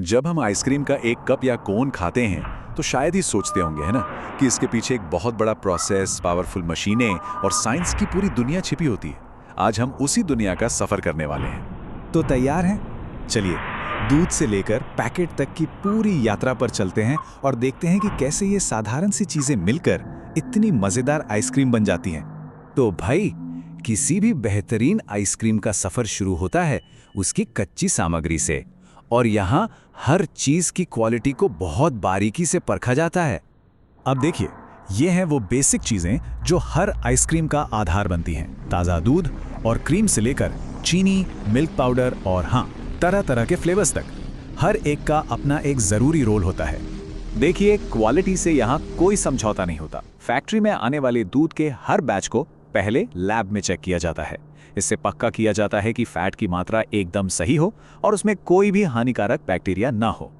जब हम आइसक्रीम का एक कप या कोन खाते हैं तो शायद ही सोचते होंगे, है ना, कि इसके पीछे एक बहुत बड़ा प्रोसेस, पावरफुल मशीनें और साइंस की पूरी दुनिया छिपी होती है। आज हम उसी दुनिया का सफर करने वाले हैं। तो तैयार हैं? चलिए दूध से लेकर पैकेट तक की पूरी यात्रा पर चलते हैं और देखते हैं कि कैसे ये साधारण सी चीजें मिलकर इतनी मजेदार आइसक्रीम बन जाती हैं। तो भाई, किसी भी बेहतरीन आइसक्रीम का सफर शुरू होता है उसकी कच्ची सामग्री से, और यहाँ हर चीज की क्वालिटी को बहुत बारीकी से परखा जाता है। अब देखिए, ये हैं वो बेसिक चीजें जो हर आइसक्रीम का आधार बनती हैं। ताज़ा दूध और क्रीम से लेकर चीनी, मिल्क पाउडर और हाँ, तरह तरह के फ्लेवर्स तक, हर एक का अपना एक ज़रूरी रोल होता है। देखिए, क्वालिटी से यहाँ कोई समझौता नहीं होता। फैक्ट्री में आने वाले दूध के हर बैच को पहले लैब में चेक किया जाता है। इससे पक्का किया जाता है कि फैट की मात्रा एकदम सही हो और उसमें कोई भी हानिकारक बैक्टीरिया ना हो।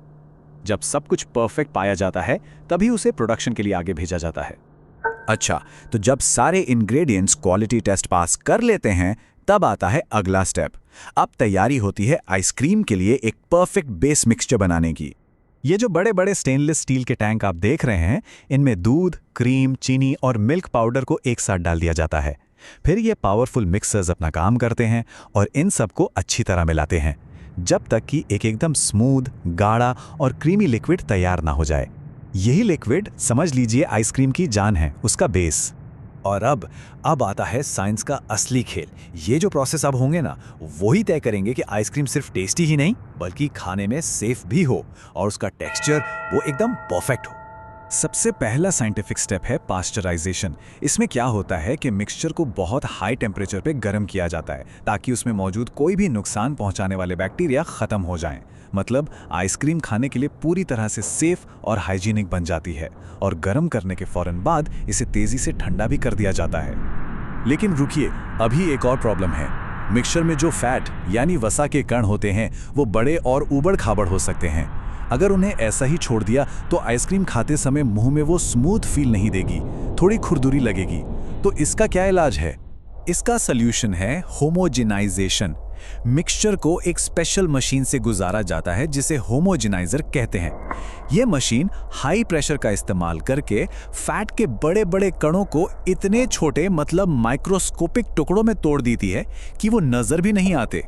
जब सब कुछ परफेक्ट पाया जाता है तभी उसे प्रोडक्शन के लिए आगे भेजा जाता है। अच्छा, तो जब सारे इंग्रेडिएंट्स क्वालिटी टेस्ट पास कर लेते हैं तब आता है अगला स्टेप। अब तैयारी होती है आइसक्रीम के लिए एक परफेक्ट बेस मिक्सचर बनाने की। ये जो बड़े बड़े स्टेनलेस स्टील के टैंक आप देख रहे हैं, इनमें दूध, क्रीम, चीनी और मिल्क पाउडर को एक साथ डाल दिया जाता है। फिर ये पावरफुल मिक्सर्स अपना काम करते हैं और इन सबको अच्छी तरह मिलाते हैं जब तक कि एक एकदम स्मूथ, गाढ़ा और क्रीमी लिक्विड तैयार ना हो जाए। यही लिक्विड समझ लीजिए आइसक्रीम की जान है, उसका बेस। और अब आता है साइंस का असली खेल। ये जो प्रोसेस अब होंगे ना, वही तय करेंगे कि आइसक्रीम सिर्फ टेस्टी ही नहीं बल्कि खाने में सेफ भी हो और उसका टेक्सचर वो एकदम परफेक्ट हो। सबसे पहला साइंटिफिक स्टेप है पास्चराइजेशन। इसमें क्या होता है कि मिक्सचर को बहुत हाई टेम्परेचर पे गर्म किया जाता है ताकि उसमें मौजूद कोई भी नुकसान पहुंचाने वाले बैक्टीरिया खत्म हो जाएं। मतलब आइसक्रीम खाने के लिए पूरी तरह से सेफ और हाइजीनिक बन जाती है, और गर्म करने के फौरन बाद इसे तेजी से ठंडा भी कर दिया जाता है। लेकिन रुकिए, अभी एक और प्रॉब्लम है। मिक्सचर में जो फैट यानी वसा के कण होते हैं वो बड़े और ऊबड़ खाबड़ हो सकते हैं। अगर उन्हें ऐसा ही छोड़ दिया तो आइसक्रीम खाते समय मुंह में वो स्मूथ फील नहीं देगी, थोड़ी खुरदुरी लगेगी। तो इसका क्या इलाज है? इसका सल्यूशन है होमोजेनाइजेशन। मिक्सचर को एक स्पेशल मशीन से गुजारा जाता है जिसे होमोजेनाइजर कहते हैं। यह मशीन हाई प्रेशर का इस्तेमाल करके फैट के बड़े बड़े कणों को इतने छोटे, मतलब माइक्रोस्कोपिक टुकड़ों में तोड़ देती है कि वो नजर भी नहीं आते।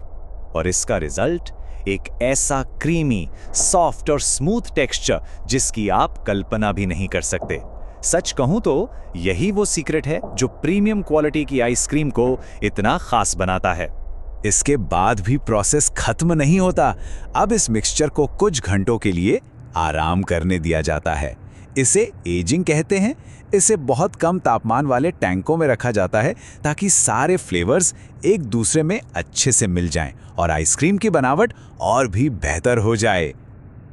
और इसका रिजल्ट एक ऐसा क्रीमी, सॉफ्ट और स्मूथ टेक्सचर जिसकी आप कल्पना भी नहीं कर सकते। सच कहूं तो यही वो सीक्रेट है जो प्रीमियम क्वालिटी की आइसक्रीम को इतना खास बनाता है। इसके बाद भी प्रोसेस खत्म नहीं होता। अब इस मिक्सचर को कुछ घंटों के लिए आराम करने दिया जाता है। इसे एजिंग कहते हैं। इसे बहुत कम तापमान वाले टैंकों में रखा जाता है ताकि सारे फ्लेवर्स एक दूसरे में अच्छे से मिल जाएं और आइसक्रीम की बनावट और भी बेहतर हो जाए।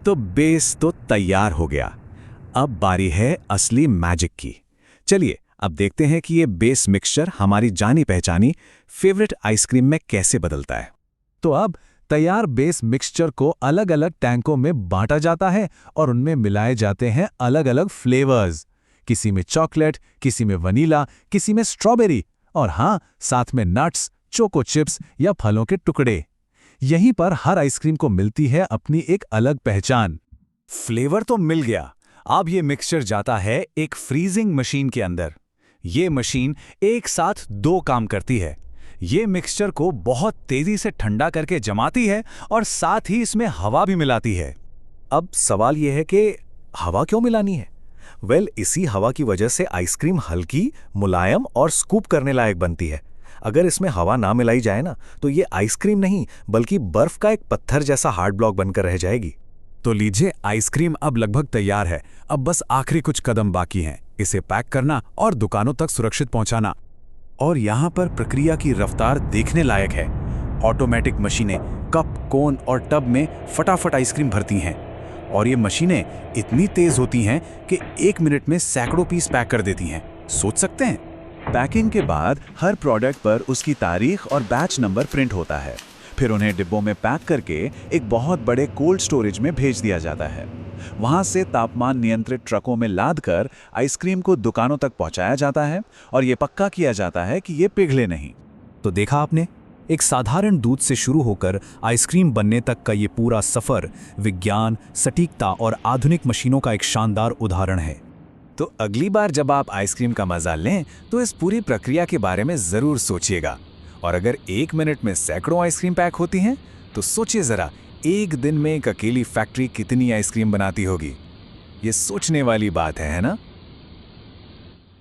तो बेस तो तैयार हो गया। अब बारी है असली मैजिक की। चलिए अब देखते हैं कि ये बेस मिक्सचर हमारी जानी पहचानी फेवरेट आइसक्रीम में कैसे बदलता है। तो अब तैयार बेस मिक्सचर को अलग अलग टैंकों में बांटा जाता है और उनमें मिलाए जाते हैं अलग अलग फ्लेवर्स। किसी में चॉकलेट, किसी में वनीला, किसी में स्ट्रॉबेरी, और हाँ, साथ में नट्स, चोको चिप्स या फलों के टुकड़े। यहीं पर हर आइसक्रीम को मिलती है अपनी एक अलग पहचान। फ्लेवर तो मिल गया। अब ये मिक्सचर जाता है एक फ्रीजिंग मशीन के अंदर। ये मशीन एक साथ दो काम करती है। ये मिक्सचर को बहुत तेजी से ठंडा करके जमाती है और साथ ही इसमें हवा भी मिलाती है। अब सवाल यह है कि हवा क्यों मिलानी है? इसी हवा की वजह से आइसक्रीम हल्की, मुलायम और स्कूप करने लायक बनती है। अगर इसमें हवा ना मिलाई जाए ना, तो ये आइसक्रीम नहीं बल्कि बर्फ का एक पत्थर जैसा हार्ड ब्लॉक बनकर रह जाएगी। तो लीजिए, आइसक्रीम अब लगभग तैयार है। अब बस आखिरी कुछ कदम बाकी हैं, इसे पैक करना और दुकानों तक सुरक्षित पहुंचाना। और यहाँ पर प्रक्रिया की रफ्तार देखने लायक है। ऑटोमेटिक मशीनें कप, कोन और टब में फटाफट आइसक्रीम भरती हैं, और ये मशीनें इतनी तेज होती हैं कि 1 मिनट में सैकड़ों पीस पैक कर देती हैं। सोच सकते हैं? पैकिंग के बाद हर प्रोडक्ट पर उसकी तारीख और बैच नंबर प्रिंट होता है। फिर उन्हें डिब्बों में पैक करके एक बहुत बड़े कोल्ड स्टोरेज में भेज दिया जाता है। वहां से तापमान नियंत्रित ट्रकों में लादकर आइसक्रीम को दुकानों तक पहुंचाया जाता है और ये पक्का किया जाता है कि ये पिघले नहीं। तो देखा आपने, एक साधारण दूध से शुरू होकर आइसक्रीम बनने तक का ये पूरा सफर विज्ञान, सटीकता और आधुनिक मशीनों का एक शानदार उदाहरण है। तो अगली बार जब आप आइसक्रीम का मजा लें तो इस पूरी प्रक्रिया के बारे में जरूर सोचिएगा। और अगर 1 मिनट में सैकड़ों आइसक्रीम पैक होती हैं तो सोचिए जरा, एक दिन में एक अकेली फैक्ट्री कितनी आइसक्रीम बनाती होगी। ये सोचने वाली बात है ना?